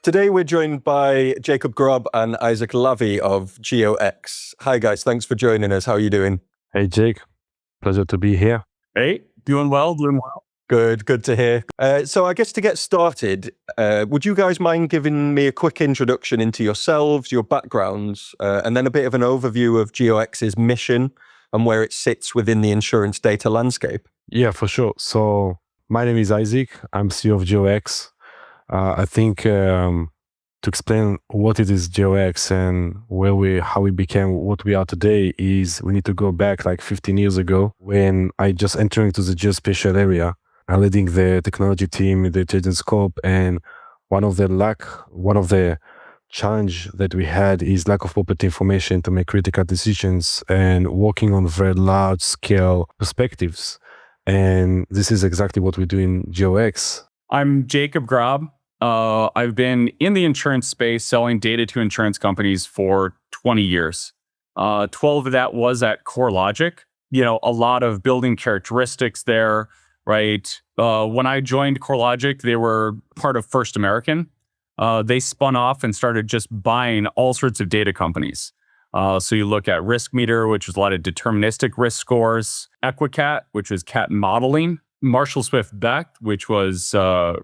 Today we're joined by Jacob Grob and Izik Lavy of GeoX. Hi guys, thanks for joining us. How are you doing? Hey Jake, pleasure to be here. Hey, doing well. Good to hear. So I guess to get started, would you guys mind giving me a quick introduction into yourselves, your backgrounds, and then a bit of an overview of GeoX's mission and where it sits within the insurance data landscape? Yeah, for sure. So my name is Izik. I'm CEO of GeoX. I think to explain what it is GeoX and how we became what we are today is we need to go back like 15 years ago when I just entered into the geospatial area. I'm leading the technology team in the intelligence scope, and one of the challenge that we had is lack of property information to make critical decisions and working on very large scale perspectives. And this is exactly what we do in GeoX. I'm Jacob Grob. I've been in the insurance space selling data to insurance companies for 20 years. 12 of that was at CoreLogic. A lot of building characteristics there, right? When I joined CoreLogic, they were part of First American. They spun off and started just buying all sorts of data companies. So you look at RiskMeter, which is a lot of deterministic risk scores, EquiCat, which is cat modeling, Marshall Swift Beck, which was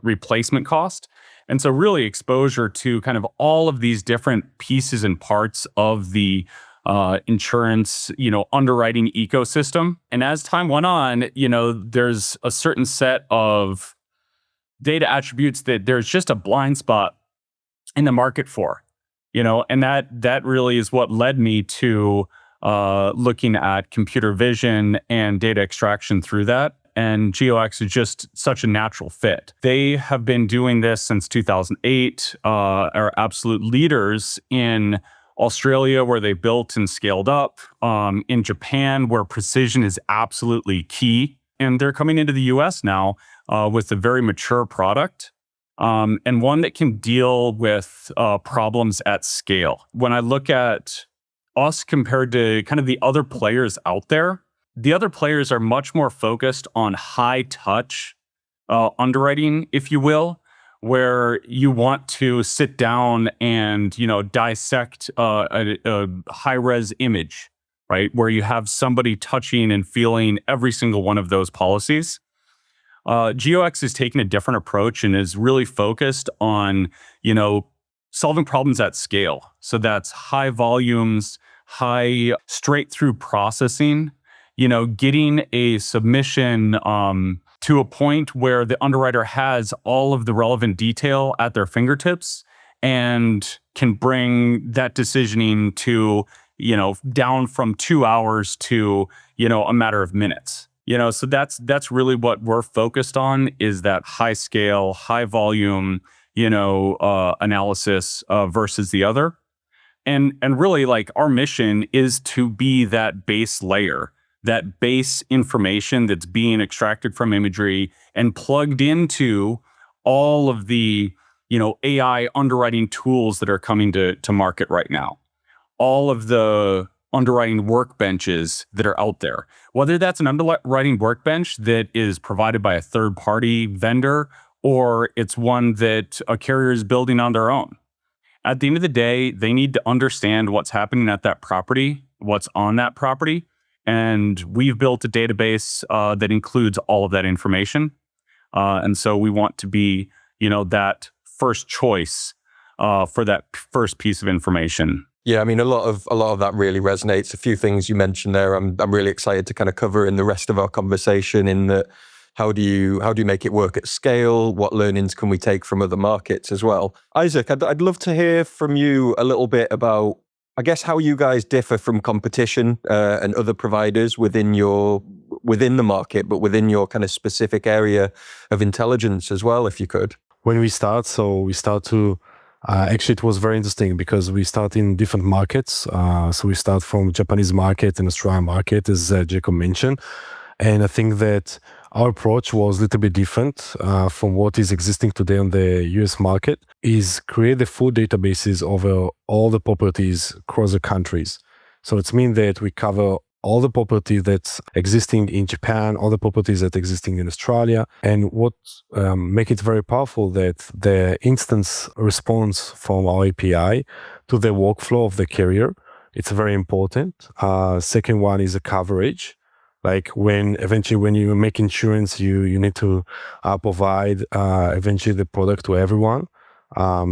replacement cost. And so really exposure to kind of all of these different pieces and parts of the insurance, underwriting ecosystem. And as time went on, there's a certain set of data attributes that there's just a blind spot in the market for, and that really is what led me to looking at computer vision and data extraction through that. And GeoX is just such a natural fit. They have been doing this since 2008, are absolute leaders in Australia, where they built and scaled up, in Japan, where precision is absolutely key. And they're coming into the US now with a very mature product, and one that can deal with problems at scale. When I look at us compared to kind of the other players out there, the other players are much more focused on high touch underwriting, if you will, where you want to sit down and, dissect a high res image, right? Where you have somebody touching and feeling every single one of those policies. GeoX is taking a different approach and is really focused on, solving problems at scale. So that's high volumes, high straight through processing, getting a submission to a point where the underwriter has all of the relevant detail at their fingertips and can bring that decisioning to, down from 2 hours to, a matter of minutes. So that's really what we're focused on, is that high scale, high volume, analysis versus the other. And really, like, our mission is to be that base layer, that base information that's being extracted from imagery and plugged into all of the, AI underwriting tools that are coming to market right now. All of the underwriting workbenches that are out there, whether that's an underwriting workbench that is provided by a third-party vendor or it's one that a carrier is building on their own. At the end of the day, they need to understand what's happening at that property, what's on that property. And we've built a database that includes all of that information. And so we want to be, that first choice for that first piece of information. Yeah, I mean, a lot of that really resonates. A few things you mentioned there, I'm really excited to kind of cover in the rest of our conversation. In that, how do you make it work at scale? What learnings can we take from other markets as well? Izik, I'd love to hear from you a little bit about, I guess, how you guys differ from competition and other providers within the market, but within your kind of specific area of intelligence as well, if you could. When we start to actually, it was very interesting because we start in different markets. So we start from Japanese market and Australian market, as Jacob mentioned. And I think that our approach was a little bit different from what is existing today on the US market, is create the full databases over all the properties across the countries. So it means that we cover all the property that's existing in Japan, all the properties that existing in Australia, and what make it very powerful that the instance response from our API to the workflow of the carrier. It's very important. Second one is a coverage. Like when you make insurance, you need to provide eventually the product to everyone.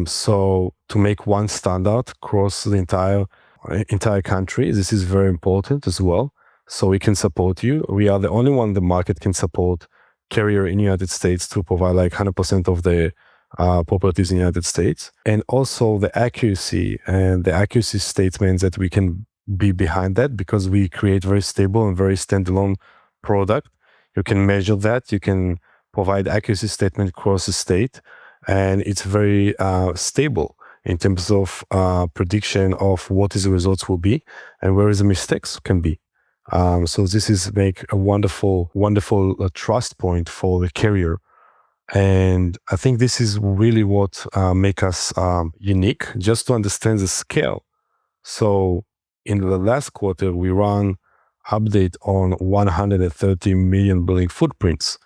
So to make one standard across the entire country, this is very important as well. So we can support you. We are the only one the market can support carrier in the United States to provide like 100% of the properties in the United States. And also the accuracy statements that we can be behind that, because we create very stable and very standalone product. You can measure that. You can provide accuracy statement across the state, and it's very stable in terms of prediction of what is the results will be and where is the mistakes can be. So this is make a wonderful trust point for the carrier. And I think this is really what make us unique, just to understand the scale. So in the last quarter, we run update on 130 million building footprints.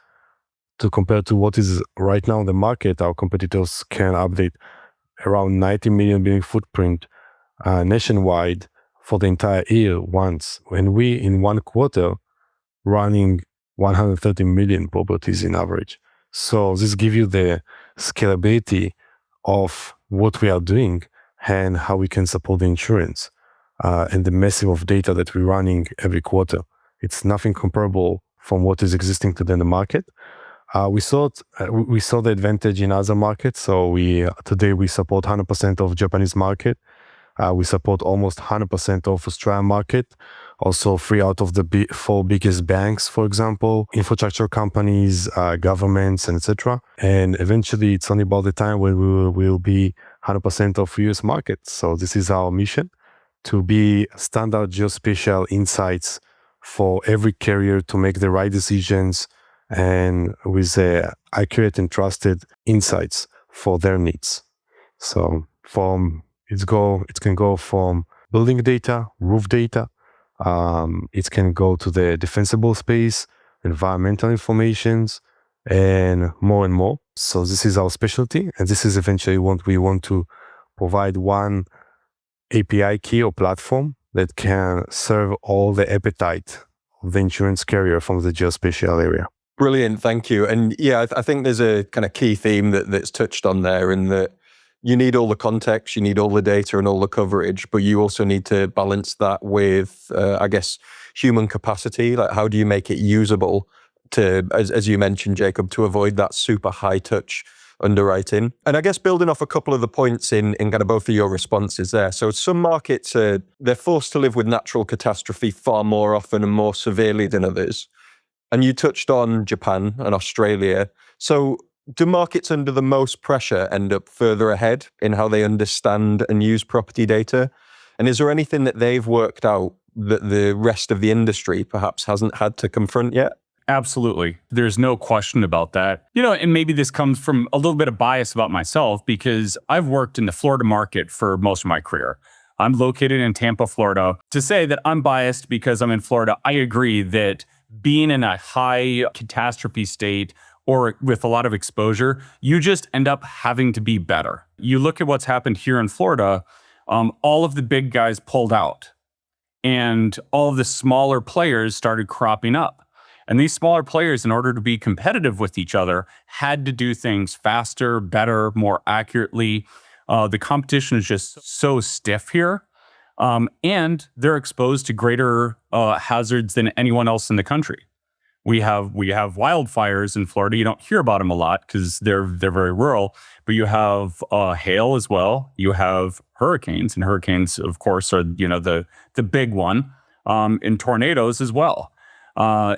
To compare to what is right now in the market, our competitors can update around 90 million building footprint nationwide for the entire year once. When we, in one quarter, running 130 million properties in average. So this gives you the scalability of what we are doing and how we can support the insurance and the massive of data that we're running every quarter. It's nothing comparable from what is existing today in the market. We saw the advantage in other markets. So today we support 100% of Japanese market. We support almost 100% of Australian market. Also 3 out of the 4 biggest banks, for example, infrastructure companies, governments, and etc. And eventually it's only about the time when we will be 100% of US market. So this is our mission, to be standard geospatial insights for every carrier to make the right decisions and with accurate and trusted insights for their needs. So it can go from building data, roof data. It can go to the defensible space, environmental informations, and more. So this is our specialty, and this is eventually what we want to provide, one API key or platform that can serve all the appetite of the insurance carrier from the geospatial area. Brilliant, thank you. And yeah, I think there's a kind of key theme that's touched on there, in that you need all the context, you need all the data and all the coverage, but you also need to balance that with, I guess, human capacity. Like, how do you make it usable to, as you mentioned, Jacob, to avoid that super high touch underwriting? And I guess building off a couple of the points in kind of both of your responses there. So some markets, they're forced to live with natural catastrophe far more often and more severely than others. And you touched on Japan and Australia. So do markets under the most pressure end up further ahead in how they understand and use property data? And is there anything that they've worked out that the rest of the industry perhaps hasn't had to confront yet? Absolutely. There's no question about that. And maybe this comes from a little bit of bias about myself, because I've worked in the Florida market for most of my career. I'm located in Tampa, Florida. To say that I'm biased because I'm in Florida, I agree that being in a high catastrophe state or with a lot of exposure, you just end up having to be better. You look at what's happened here in Florida, all of the big guys pulled out and all of the smaller players started cropping up. And these smaller players, in order to be competitive with each other, had to do things faster, better, more accurately. The competition is just so stiff here. And they're exposed to greater hazards than anyone else in the country. We have wildfires in Florida. You don't hear about them a lot because they're very rural, but you have hail as well. You have hurricanes, and hurricanes, of course, are the big one, and tornadoes as well.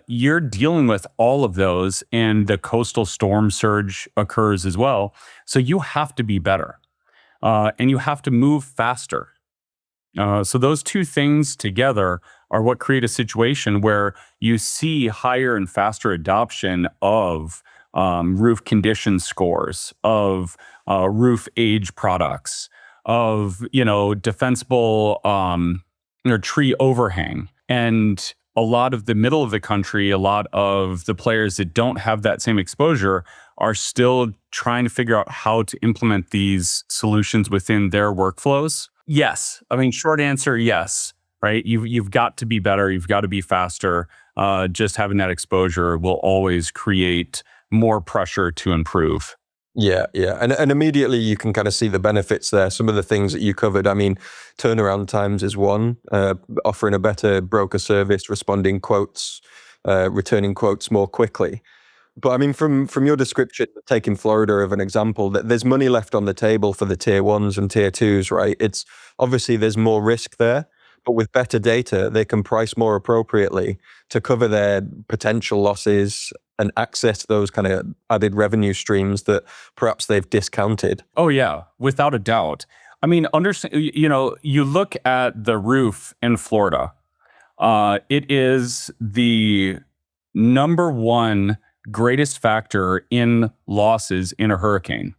You're dealing with all of those, and the coastal storm surge occurs as well. So you have to be better, and you have to move faster. So those two things together are what create a situation where you see higher and faster adoption of roof condition scores, of roof age products, of defensible tree overhang. And a lot of the middle of the country, a lot of the players that don't have that same exposure are still trying to figure out how to implement these solutions within their workflows. Yes. I mean, short answer, yes. Right? You've got to be better. You've got to be faster. Just having that exposure will always create more pressure to improve. Yeah, yeah. And immediately you can kind of see the benefits there. Some of the things that you covered, I mean, turnaround times is one, offering a better broker service, responding quotes, returning quotes more quickly. But I mean, from your description, taking Florida of an example, that there's money left on the table for the tier ones and tier twos, right? It's obviously there's more risk there, but with better data, they can price more appropriately to cover their potential losses and access those kind of added revenue streams that perhaps they've discounted. Oh yeah, without a doubt. I mean, understand. You look at the roof in Florida. It is the number one greatest factor in losses in a hurricane,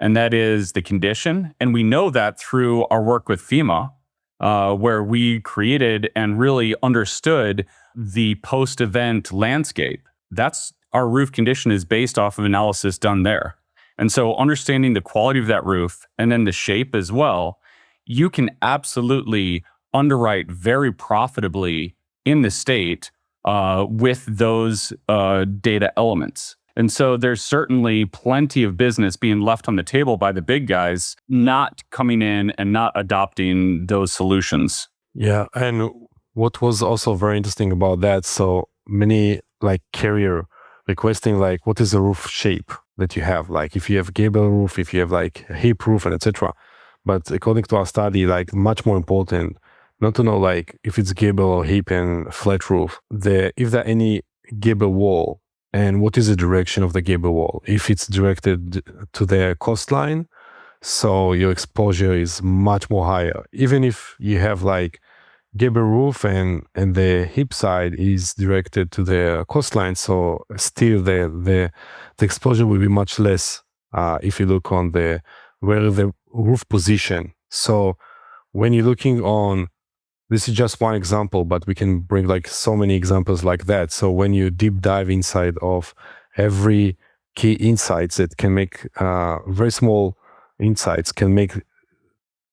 and that is the condition. And we know that through our work with FEMA, where we created and really understood the post-event landscape. That's our roof condition is based off of analysis done there. And so understanding the quality of that roof and then the shape as well, you can absolutely underwrite very profitably in the state with those data elements. And so there's certainly plenty of business being left on the table by the big guys, not coming in and not adopting those solutions. Yeah, and what was also very interesting about that, so many like carrier requesting like what is the roof shape that you have, like if you have gable roof, if you have like hip roof and etc. But according to our study, like much more important not to know like if it's gable or hip and flat roof, if there any gable wall and what is the direction of the gable wall. If it's directed to the coastline, so your exposure is much more higher. Even if you have like gable roof and the hip side is directed to the coastline, so still the exposure will be much less if you look on the where the roof position. So when you're looking on, this is just one example, but we can bring like so many examples like that. So when you deep dive inside of every key insights that can make very small insights can make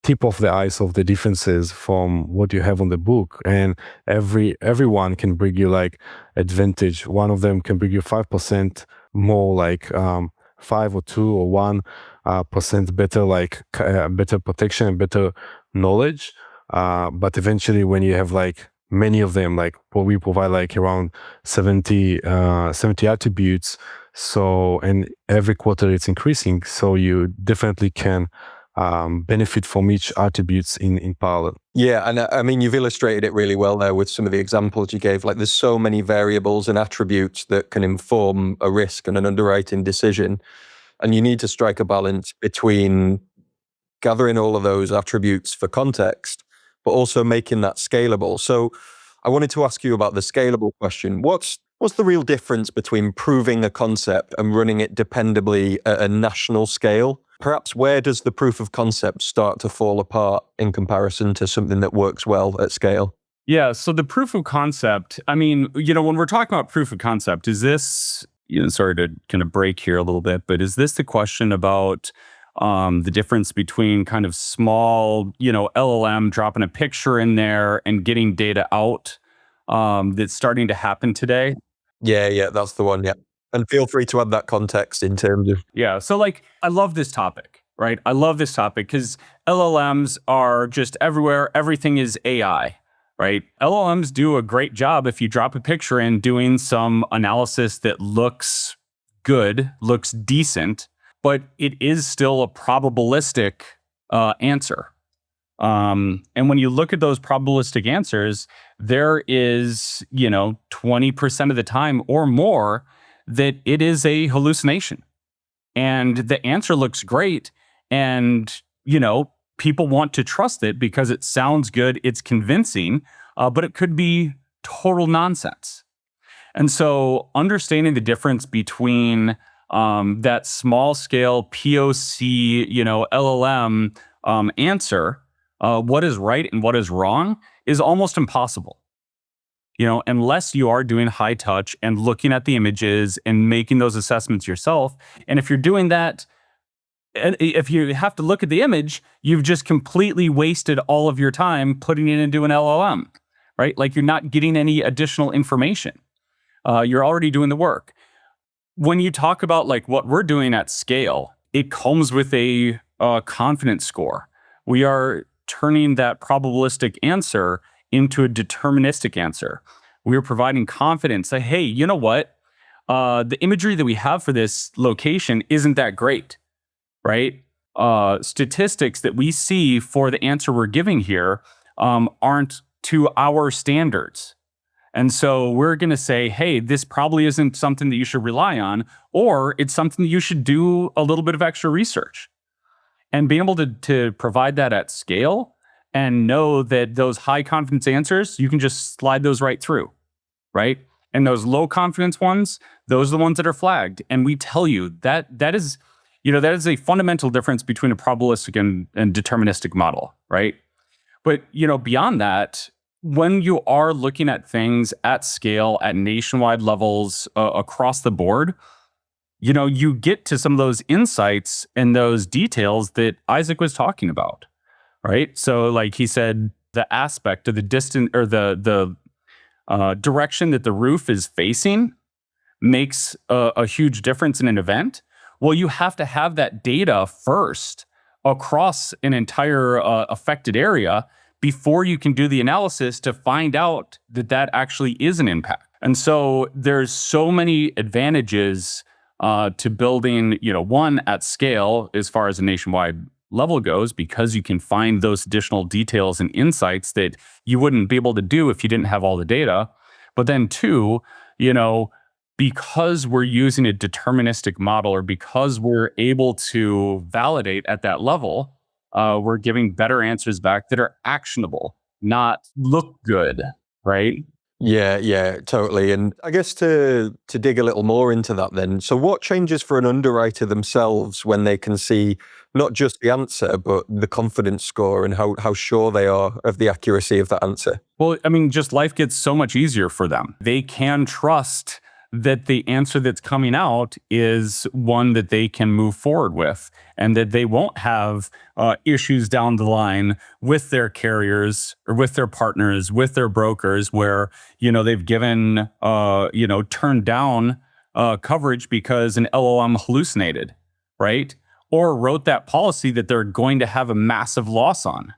tip of the ice of the differences from what you have on the book, and everyone can bring you like advantage. One of them can bring you 5% more, like 5 or 2 or 1% better, like better protection and better knowledge. But eventually, when you have like many of them, like what we provide, like around 70 attributes. So, and every quarter it's increasing. So you definitely can benefit from each attributes in parallel. Yeah, and I mean, you've illustrated it really well there with some of the examples you gave. Like, there's so many variables and attributes that can inform a risk and an underwriting decision. And you need to strike a balance between gathering all of those attributes for context, but also making that scalable. So I wanted to ask you about the scalable question. What's the real difference between proving a concept and running it dependably at a national scale? Perhaps where does the proof of concept start to fall apart in comparison to something that works well at scale? Yeah, so the proof of concept, I mean, when we're talking about proof of concept, is this, sorry to kind of break here a little bit, but is this the question about the difference between kind of small, LLM dropping a picture in there and getting data out that's starting to happen today? Yeah, that's the one, yeah. And feel free to add that context in terms of... Yeah, so I love this topic, right? I love this topic because LLMs are just everywhere. Everything is AI, right? LLMs do a great job if you drop a picture in doing some analysis that looks good, looks decent, but it is still a probabilistic answer. And when you look at those probabilistic answers, there is, 20% of the time or more that it is a hallucination. And the answer looks great. And, people want to trust it because it sounds good, it's convincing, but it could be total nonsense. And so understanding the difference between that small scale POC, LLM answer, what is right and what is wrong is almost impossible. unless you are doing high touch and looking at the images and making those assessments yourself. And if you're doing that, and if you have to look at the image, you've just completely wasted all of your time putting it into an LLM, right? Like, you're not getting any additional information. You're already doing the work. When you talk about like what we're doing at scale, it comes with a confidence score. We are turning that probabilistic answer into a deterministic answer. We are providing confidence that, hey, you know what? The imagery that we have for this location isn't that great, right? Statistics that we see for the answer we're giving here aren't to our standards. And so we're going to say, hey, this probably isn't something that you should rely on, or it's something that you should do a little bit of extra research. And being able to provide that at scale and know that those high confidence answers, you can just slide those right through, right? And those low confidence ones, those are the ones that are flagged. And we tell you that is a fundamental difference between a probabilistic and deterministic model, right? But, beyond that, when you are looking at things at scale, at nationwide levels, across the board, you get to some of those insights and those details that Izik was talking about, right? So, like he said, the aspect of the distance or the direction that the roof is facing makes a huge difference in an event. Well, you have to have that data first across an entire affected area before you can do the analysis to find out that actually is an impact. And so there's so many advantages to building, one at scale as far as a nationwide level goes, because you can find those additional details and insights that you wouldn't be able to do if you didn't have all the data. But then two, because we're using a deterministic model, or because we're able to validate at that level, we're giving better answers back that are actionable, not look good, right? Yeah, totally. And I guess to dig a little more into that then, so what changes for an underwriter themselves when they can see not just the answer, but the confidence score and how sure they are of the accuracy of that answer? Well, I mean, just life gets so much easier for them. They can trust that the answer that's coming out is one that they can move forward with, and that they won't have issues down the line with their carriers or with their partners, with their brokers, where, they've given, turned down coverage because an LLM hallucinated, right? Or wrote that policy that they're going to have a massive loss on.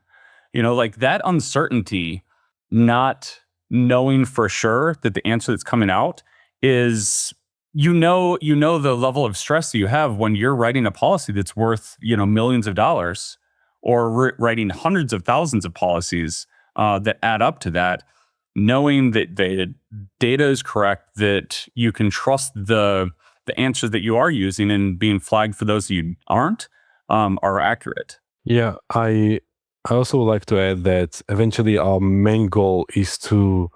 Like that uncertainty, not knowing for sure that the answer that's coming out is, the level of stress that you have when you're writing a policy that's worth, millions of dollars, or writing hundreds of thousands of policies that add up to that, knowing that the data is correct, that you can trust the answers that you are using and being flagged for those that you aren't, are accurate. Yeah, I also would like to add that eventually our main goal is to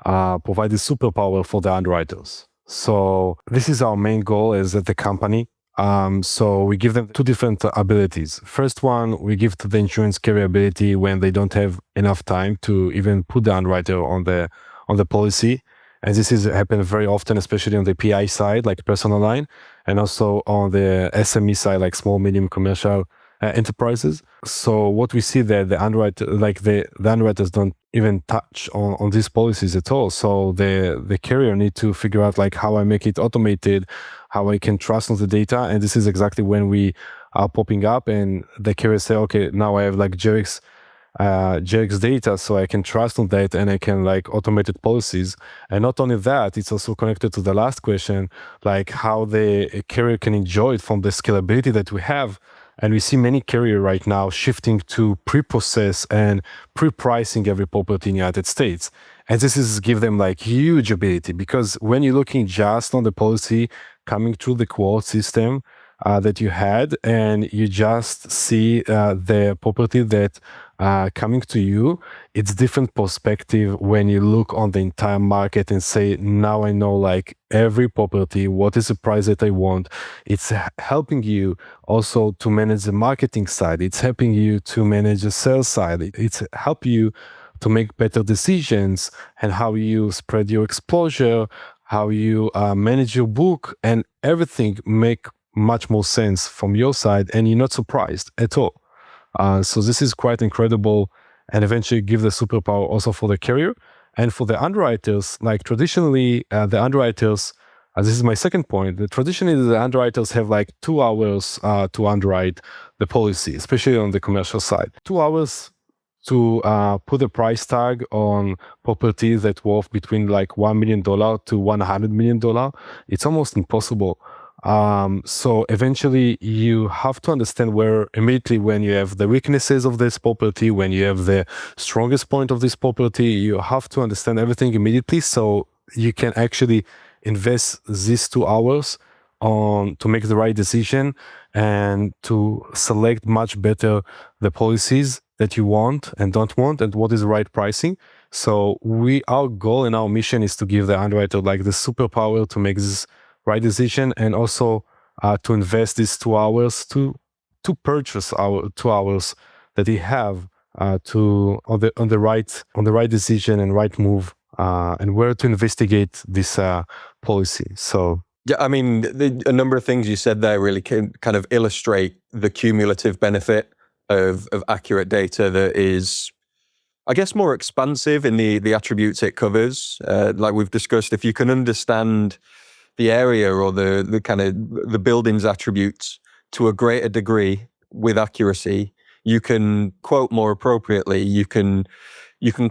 provide a superpower for the underwriters. So this is our main goal as at the company. So we give them two different abilities. First one, we give to the insurance carrier ability when they don't have enough time to even put the underwriter on the policy. And this is happen very often, especially on the PI side, like personal line, and also on the SME side, like small, medium commercial enterprises. So what we see that the underwriters don't even touch on these policies at all. So the carrier need to figure out like how I make it automated, how I can trust on the data. And this is exactly when we are popping up and the carrier say, okay, now I have like GeoX data, so I can trust on that and I can like automated policies. And not only that, it's also connected to the last question, like how the carrier can enjoy it from the scalability that we have. And we see many carriers right now shifting to pre-process and pre-pricing every property in the United States. And this is give them like huge ability, because when you're looking just on the policy coming through the quote system that you had, and you just see the property that coming to you, it's different perspective when you look on the entire market and say, now I know like every property, what is the price that I want. It's helping you also to manage the marketing side. It's helping you to manage the sales side. It's help you to make better decisions, and how you spread your exposure, how you manage your book, and everything make much more sense from your side, and you're not surprised at all. So this is quite incredible, and eventually give the superpower also for the carrier and for the underwriters. Like traditionally, the underwriters, this is my second point, traditionally the underwriters have like 2 hours to underwrite the policy, especially on the commercial side. 2 hours to put a price tag on properties that worth between like $1 million to $100 million. It's almost impossible. So eventually you have to understand where immediately, when you have the weaknesses of this property, when you have the strongest point of this property, you have to understand everything immediately, so you can actually invest these 2 hours on to make the right decision and to select much better the policies that you want and don't want, and what is the right pricing. So our goal and our mission is to give the underwriter like the superpower to make this right decision, and also to invest these 2 hours to purchase our 2 hours that they have on the right decision and right move, and where to investigate this policy. So yeah, I mean, a number of things you said there really can kind of illustrate the cumulative benefit of accurate data that is, I guess, more expansive in the attributes it covers. Like we've discussed, if you can understand the area or the kind of the building's attributes to a greater degree with accuracy, you can quote more appropriately. You can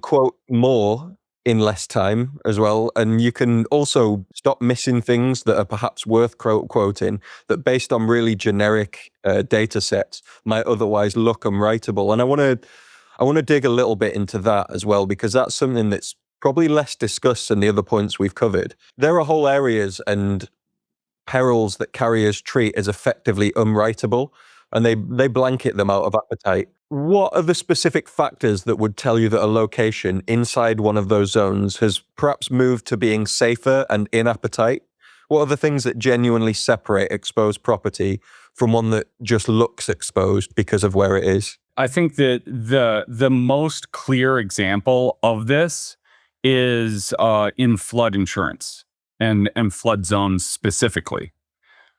quote more in less time as well, and you can also stop missing things that are perhaps worth quoting that, based on really generic data sets, might otherwise look unwritable. And I want to dig a little bit into that as well, because that's something that's probably less discussed than the other points we've covered. There are whole areas and perils that carriers treat as effectively unwritable, and they blanket them out of appetite. What are the specific factors that would tell you that a location inside one of those zones has perhaps moved to being safer and in appetite? What are the things that genuinely separate exposed property from one that just looks exposed because of where it is? I think that the most clear example of this is in flood insurance and flood zones specifically,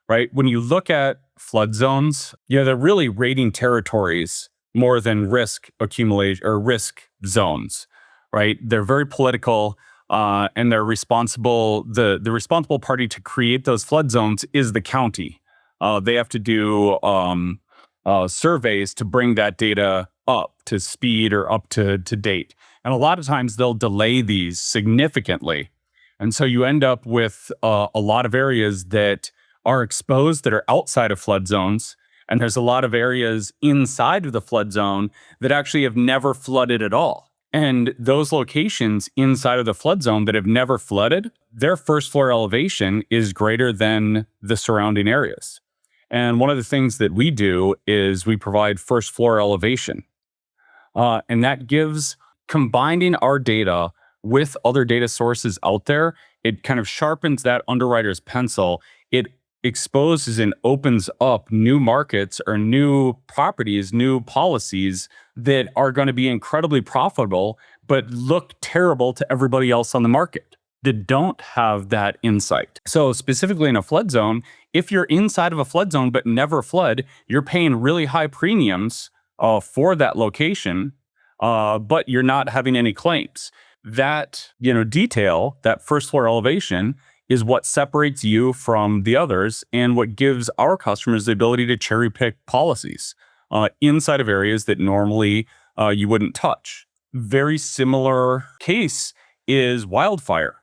right? When you look at flood zones, they're really rating territories more than risk accumulation or risk zones, right? They're very political, and they're responsible. The responsible party to create those flood zones is the county. They have to do surveys to bring that data up to speed or up to date. And a lot of times they'll delay these significantly. And so you end up with a lot of areas that are exposed that are outside of flood zones. And there's a lot of areas inside of the flood zone that actually have never flooded at all. And those locations inside of the flood zone that have never flooded, their first floor elevation is greater than the surrounding areas. And one of the things that we do is we provide first floor elevation. And that gives, combining our data with other data sources out there, it kind of sharpens that underwriter's pencil. It exposes and opens up new markets or new properties, new policies that are going to be incredibly profitable, but look terrible to everybody else on the market that don't have that insight. So specifically in a flood zone, if you're inside of a flood zone but never flood, you're paying really high premiums for that location, but you're not having any claims. That detail, that first floor elevation, is what separates you from the others and what gives our customers the ability to cherry pick policies inside of areas that normally you wouldn't touch. Very similar case is wildfire.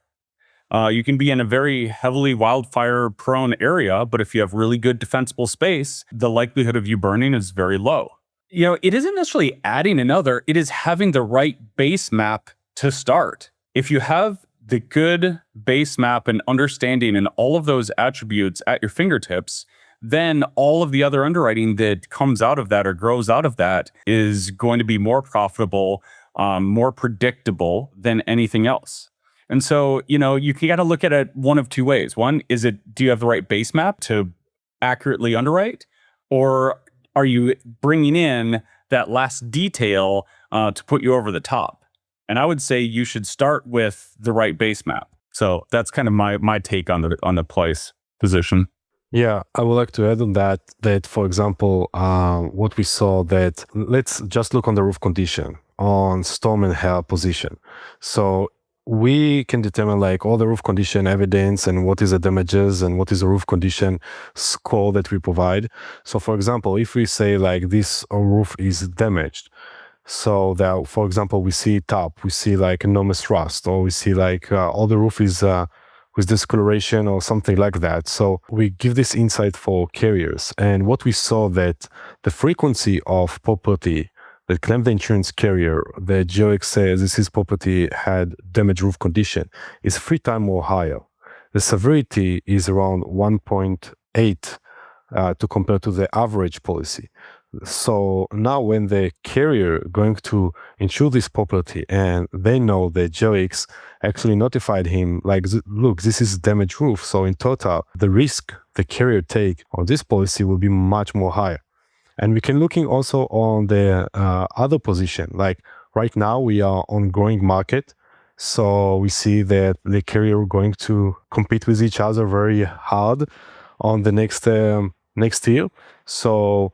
You can be in a very heavily wildfire-prone area, but if you have really good defensible space, the likelihood of you burning is very low. It isn't necessarily adding another, it is having the right base map to start. If you have the good base map and understanding and all of those attributes at your fingertips, then all of the other underwriting that comes out of that or grows out of that is going to be more profitable, more predictable than anything else. And so, you got to look at it one of two ways. One, do you have the right base map to accurately underwrite? Or are you bringing in that last detail to put you over the top? And I would say you should start with the right base map. So that's kind of my take on the place position. Yeah, I would like to add on that for example, what we saw that let's just look on the roof condition on storm and hail position. So we can determine like all the roof condition evidence and what is the damages and what is the roof condition score that we provide. So for example, if we say like this roof is damaged, so that, for example, we see top, we see like enormous rust, or we see like all the roof is with discoloration or something like that. So we give this insight for carriers. And what we saw that the frequency of property that claimed the insurance carrier, the GeoX says this is property had damaged roof condition, is 3 times more higher. The severity is around 1.8 to compare to the average policy. So now when the carrier going to insure this property and they know that GeoX actually notified him like, look, this is damaged roof. So in total, the risk the carrier take on this policy will be much more higher. And we can looking also on the other position. Like right now we are on growing market. So we see that the carrier going to compete with each other very hard on the next year. So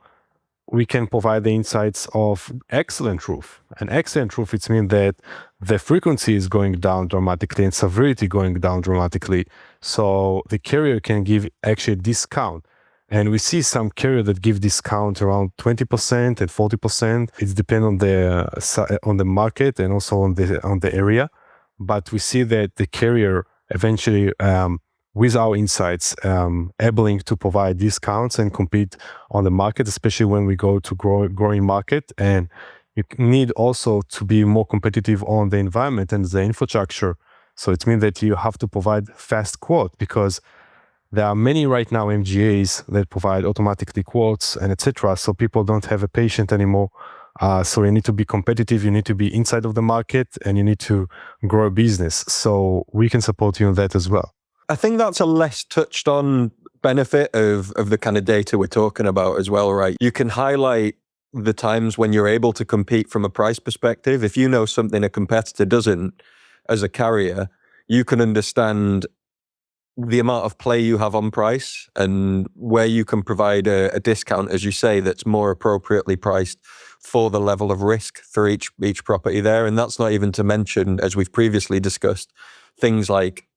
we can provide the insights of excellent roof. An excellent roof, it means that the frequency is going down dramatically and severity going down dramatically. So the carrier can give actually a discount. And we see some carrier that give discount around 20% and 40%. It depends on the market and also on the area. But we see that the carrier eventually with our insights, able to provide discounts and compete on the market, especially when we go to growing market. And you need also to be more competitive on the environment and the infrastructure. So it means that you have to provide fast quote, because there are many right now MGAs that provide automatically quotes and etc. So people don't have a patient anymore. So you need to be competitive, you need to be inside of the market, and you need to grow a business. So we can support you on that as well. I think that's a less touched on benefit of the kind of data we're talking about as well, right? You can highlight the times when you're able to compete from a price perspective. If you know something a competitor doesn't, as a carrier, you can understand the amount of play you have on price and where you can provide a discount, as you say, that's more appropriately priced for the level of risk for each property there. And that's not even to mention, as we've previously discussed, things like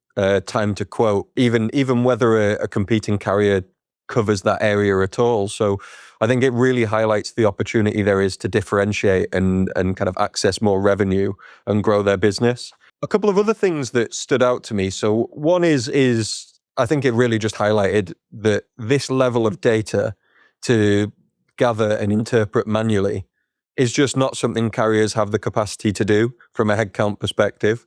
time to quote, even whether a competing carrier covers that area at all. So I think it really highlights the opportunity there is to differentiate and kind of access more revenue and grow their business. A couple of other things that stood out to me. So one is I think it really just highlighted that this level of data to gather and interpret manually is just not something carriers have the capacity to do from a headcount perspective.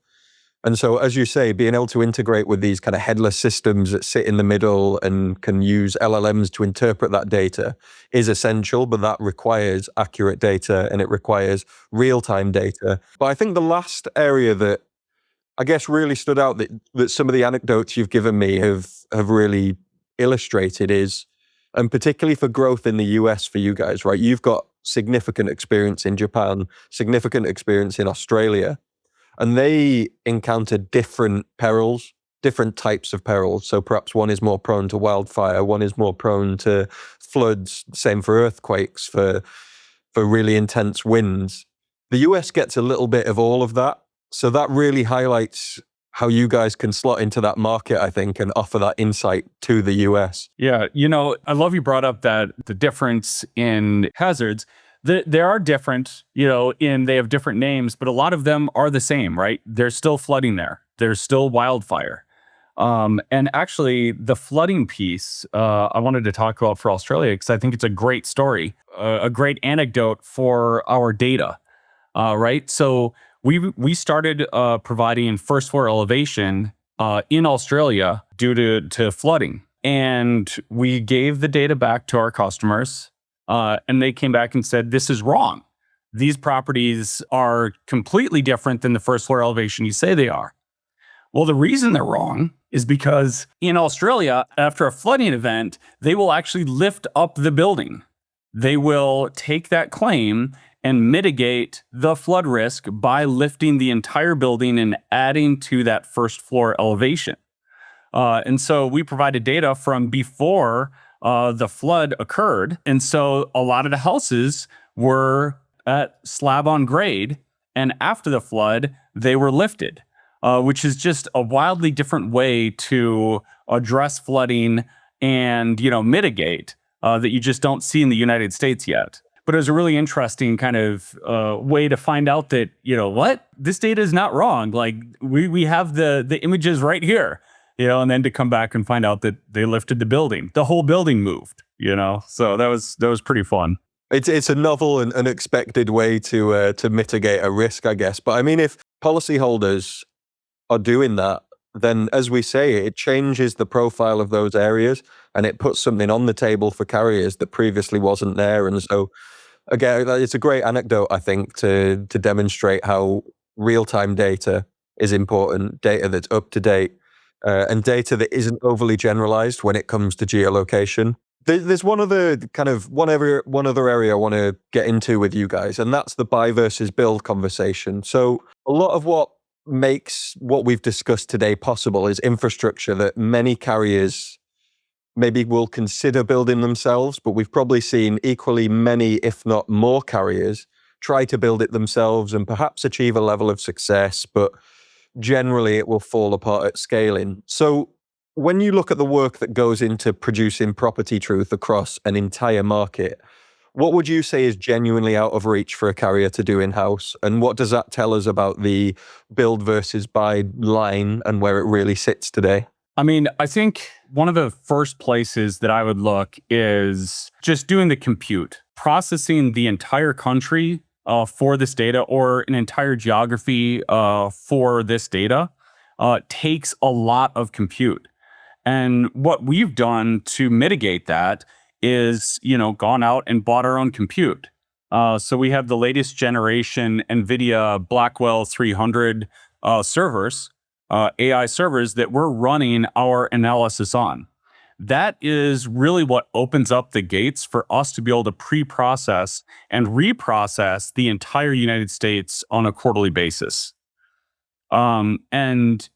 And so, as you say, being able to integrate with these kind of headless systems that sit in the middle and can use LLMs to interpret that data is essential, but that requires accurate data and it requires real-time data. But I think the last area that I guess really stood out that some of the anecdotes you've given me have really illustrated is, and particularly for growth in the US for you guys, right? You've got significant experience in Japan, significant experience in Australia. And they encounter different perils, different types of perils. So perhaps one is more prone to wildfire, one is more prone to floods, same for earthquakes, for really intense winds. The US gets a little bit of all of that. So that really highlights how you guys can slot into that market, I think, and offer that insight to the US. Yeah, I love you brought up that the difference in hazards. They are different, they have different names, but a lot of them are the same, right? There's still flooding there. There's still wildfire. And actually, the flooding piece, I wanted to talk about for Australia because I think it's a great story, a great anecdote for our data, right? So we started providing first floor elevation in Australia due to flooding. And we gave the data back to our customers. And they came back and said, this is wrong. These properties are completely different than the first floor elevation you say they are. Well, the reason they're wrong is because in Australia, after a flooding event, they will actually lift up the building. They will take that claim and mitigate the flood risk by lifting the entire building and adding to that first floor elevation. And so we provided data from before the flood occurred. And so a lot of the houses were at slab on grade. And after the flood, they were lifted, which is just a wildly different way to address flooding and, mitigate that you just don't see in the United States yet. But it was a really interesting kind of way to find out that, this data is not wrong. Like we have the images right here. And then to come back and find out that they lifted the building, the whole building moved, so that was pretty fun. It's a novel and unexpected way to mitigate a risk, I guess. But I mean, if policyholders are doing that, then as we say, it changes the profile of those areas and it puts something on the table for carriers that previously wasn't there. And so again, it's a great anecdote, I think, to demonstrate how real-time data is important, data that's up to date. And data that isn't overly generalized when it comes to geolocation. There's one other area I want to get into with you guys, and that's the buy versus build conversation. So a lot of what makes what we've discussed today possible is infrastructure that many carriers maybe will consider building themselves, but we've probably seen equally many, if not more, carriers try to build it themselves and perhaps achieve a level of success, but generally it will fall apart at scaling. So when you look at the work that goes into producing property truth across an entire market, what would you say is genuinely out of reach for a carrier to do in-house? And what does that tell us about the build versus buy line and where it really sits today? I mean, I think one of the first places that I would look is just doing the compute, processing the entire country for this data, or an entire geography for this data, takes a lot of compute. And what we've done to mitigate that is, gone out and bought our own compute. So we have the latest generation NVIDIA Blackwell 300 servers, AI servers that we're running our analysis on. That is really what opens up the gates for us to be able to pre-process and reprocess the entire United States on a quarterly basis. And,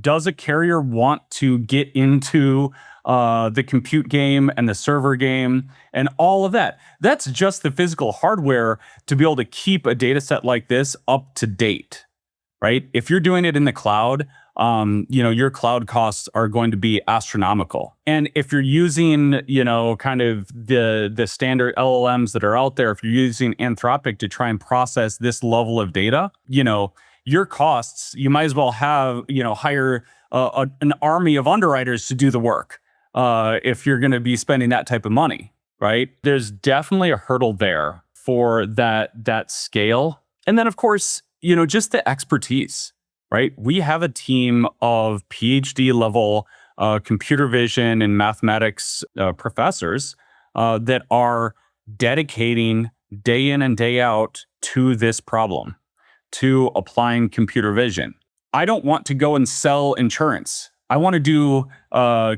does a carrier want to get into the compute game and the server game and all of that? That's just the physical hardware to be able to keep a data set like this up to date, right? If you're doing it in the cloud, your cloud costs are going to be astronomical. And if you're using, kind of the standard LLMs that are out there, if you're using Anthropic to try and process this level of data, your costs, you might as well have, hire an army of underwriters to do the work if you're going to be spending that type of money, right? There's definitely a hurdle there for that scale. And then, of course, just the expertise. Right? We have a team of PhD level computer vision and mathematics professors that are dedicating day in and day out to this problem, to applying computer vision. I don't want to go and sell insurance. I want to do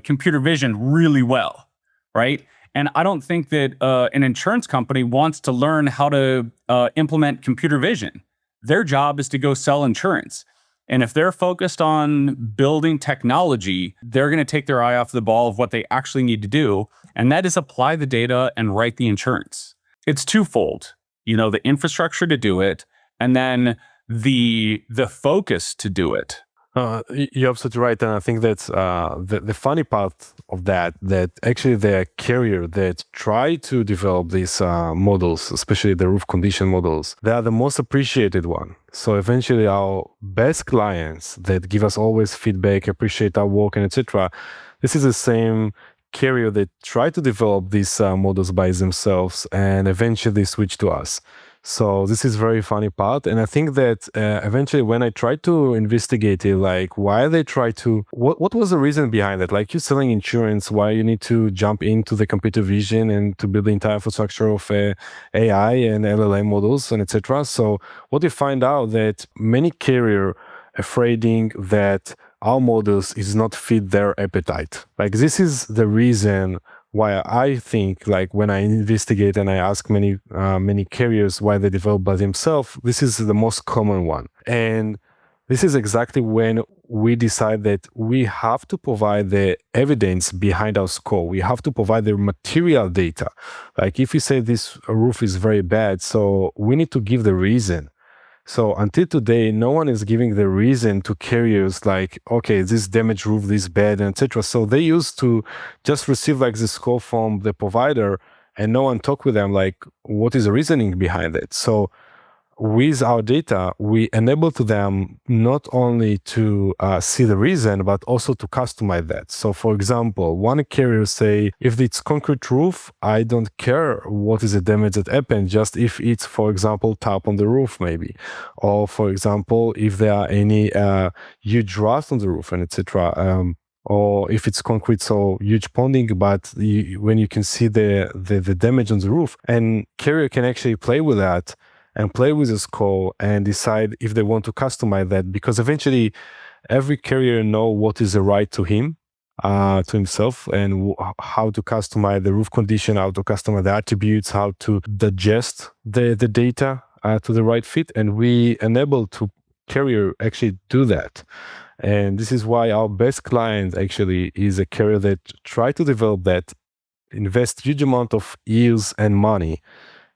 computer vision really well, right? And I don't think that an insurance company wants to learn how to implement computer vision. Their job is to go sell insurance. And if they're focused on building technology, they're going to take their eye off the ball of what they actually need to do. And that is apply the data and write the insurance. It's twofold, the infrastructure to do it, and then the focus to do it. You're absolutely right. And I think that's the funny part of that actually the carrier that try to develop these models, especially the roof condition models, they are the most appreciated one. So eventually our best clients that give us always feedback, appreciate our work and etc. This is the same carrier that try to develop these models by themselves and eventually they switch to us. So this is very funny part. And I think that eventually when I tried to investigate it, like why they try to, what was the reason behind it? Like you're selling insurance, why you need to jump into the computer vision and to build the entire infrastructure of AI and LLM models and etc. So what you find out that many carrier afraiding that our models is not fit their appetite. Like this is the reason why I think, like when I investigate and I ask many carriers why they develop by themselves, this is the most common one. And this is exactly when we decide that we have to provide the evidence behind our score. We have to provide the material data. Like if you say this roof is very bad, so we need to give the reason. So until today, no one is giving the reason to carriers like, okay, this damaged roof, this bad, etc. So they used to just receive like the score from the provider and no one talk with them like, what is the reasoning behind it? So with our data, we enable to them not only to see the reason, but also to customize that. So for example, one carrier say, if it's concrete roof, I don't care what is the damage that happened, just if it's, for example, tap on the roof maybe. Or for example, if there are any huge rust on the roof and etc. Or if it's concrete, so huge ponding, but when you can see the damage on the roof, and carrier can actually play with that and play with the score and decide if they want to customize that, because eventually every carrier know what is the right to him, to himself, and how to customize the roof condition, how to customize the attributes, how to digest the data to the right fit. And we enable to carrier actually do that. And this is why our best client actually is a carrier that try to develop that, invest huge amount of years and money,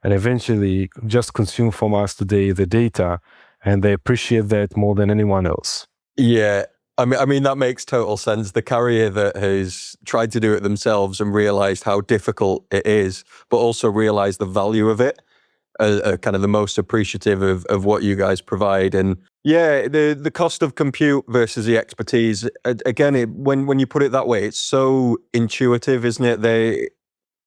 and eventually just consume from us today the data, and they appreciate that more than anyone else. Yeah. I mean, that makes total sense. The carrier that has tried to do it themselves and realized how difficult it is, but also realized the value of it, are kind of the most appreciative of what you guys provide. And yeah, the cost of compute versus the expertise, again, when you put it that way, it's so intuitive, isn't it?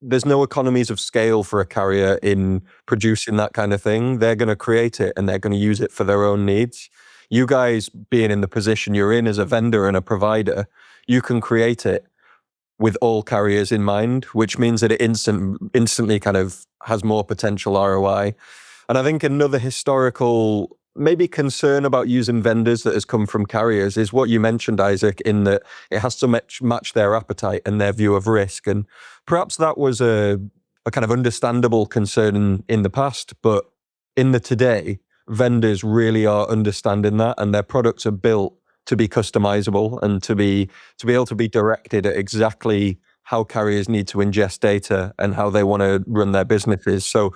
There's no economies of scale for a carrier in producing that kind of thing. They're going to create it and they're going to use it for their own needs. You guys being in the position you're in as a vendor and a provider, you can create it with all carriers in mind, which means that it instantly kind of has more potential ROI. And I think another historical maybe concern about using vendors that has come from carriers is what you mentioned, Izik, in that it has to match their appetite and their view of risk. And perhaps that was a kind of understandable concern in the past, but in the today, vendors really are understanding that, and their products are built to be customizable and to be able to be directed at exactly how carriers need to ingest data and how they want to run their businesses. So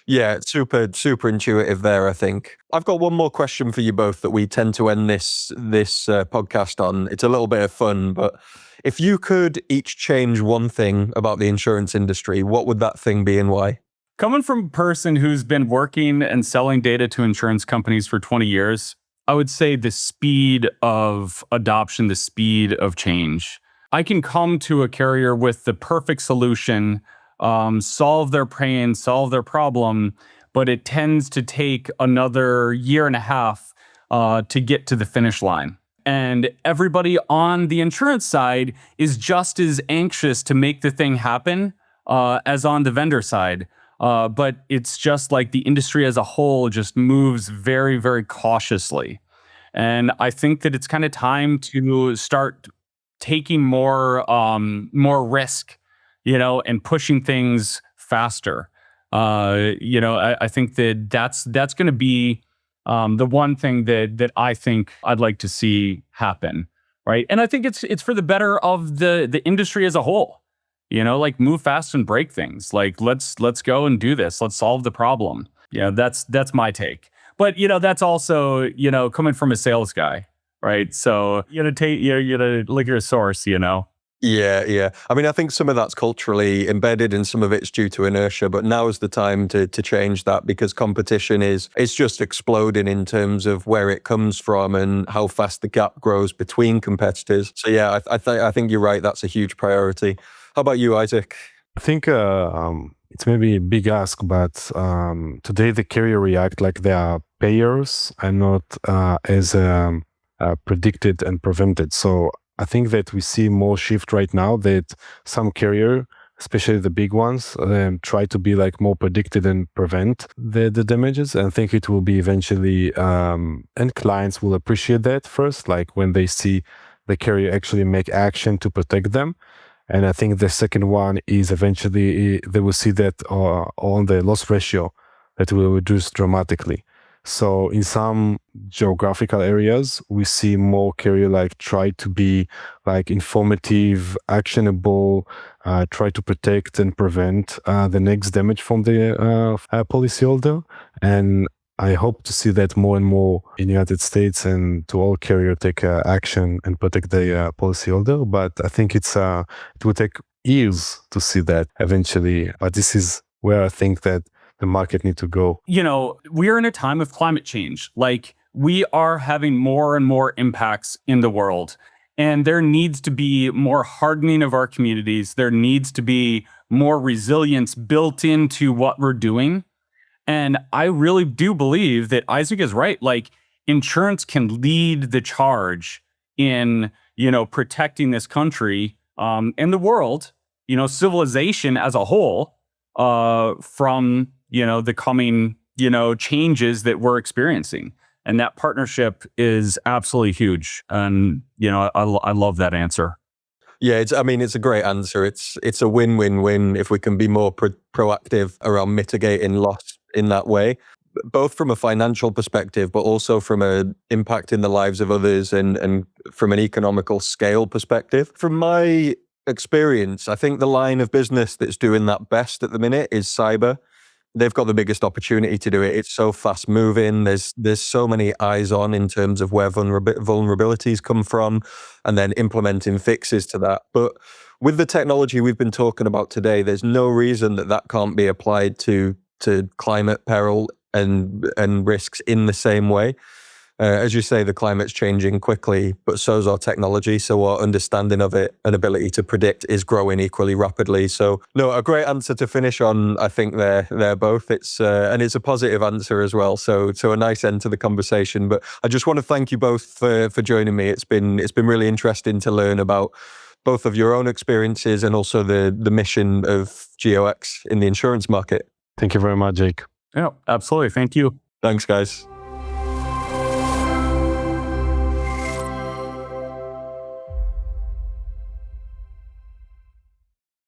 yeah, super intuitive there, I think. I've got one more question for you both that we tend to end this podcast on. It's a little bit of fun, but if you could each change one thing about the insurance industry, what would that thing be and why? Coming from a person who's been working and selling data to insurance companies for 20 years, I would say the speed of adoption, the speed of change. I can come to a carrier with the perfect solution, solve their pain, solve their problem, but it tends to take another year and a half to get to the finish line. And everybody on the insurance side is just as anxious to make the thing happen as on the vendor side. But it's just like the industry as a whole just moves very, very cautiously. And I think that it's kind of time to start taking more risk, and pushing things faster. I think that's going to be the one thing that I think I'd like to see happen, right? And I think it's for the better of the industry as a whole. Like move fast and break things. Like let's go and do this. Let's solve the problem. Yeah, that's my take. But that's also coming from a sales guy, right? So you gotta look at your source. Yeah. I mean, I think some of that's culturally embedded and some of it's due to inertia, but now is the time to change that, because competition it's just exploding in terms of where it comes from and how fast the gap grows between competitors. So yeah, I think you're right. That's a huge priority. How about you, Izik? I think it's maybe a big ask, but today the carrier react like they are payers and not as predicted and prevented. So I think that we see more shift right now that some carrier, especially the big ones, try to be like more predicted and prevent the damages. And I think it will be eventually, and clients will appreciate that first, like when they see the carrier actually make action to protect them. And I think the second one is eventually they will see that on the loss ratio that will reduce dramatically. So in some geographical areas, we see more carrier like try to be like informative, actionable, try to protect and prevent the next damage from the policyholder. And I hope to see that more and more in the United States, and to all carrier take action and protect the policyholder. But I think it will take years to see that eventually. But this is where I think that the market need to go. You know, we're in a time of climate change. Like, we are having more and more impacts in the world, and there needs to be more hardening of our communities. There needs to be more resilience built into what we're doing. And I really do believe that Izik is right. Like, insurance can lead the charge in, protecting this country and the world, civilization as a whole from, the coming, changes that we're experiencing. And that partnership is absolutely huge. And, I love that answer. Yeah, it's a great answer. It's a win-win-win if we can be more proactive around mitigating loss in that way, both from a financial perspective, but also from an impact in the lives of others and from an economical scale perspective. From my experience, I think the line of business that's doing that best at the minute is cyber. They've got the biggest opportunity to do it. It's so fast moving. There's so many eyes on in terms of where vulnerabilities come from, and then implementing fixes to that. But with the technology we've been talking about today, there's no reason that can't be applied to climate peril and risks in the same way. As you say, the climate's changing quickly, but so's our technology. So our understanding of it and ability to predict is growing equally rapidly. So no, a great answer to finish on. I think they're both. It's a positive answer as well. So a nice end to the conversation. But I just want to thank you both for joining me. It's been really interesting to learn about both of your own experiences and also the mission of GeoX in the insurance market. Thank you very much, Jake. Yeah, absolutely. Thank you. Thanks, guys.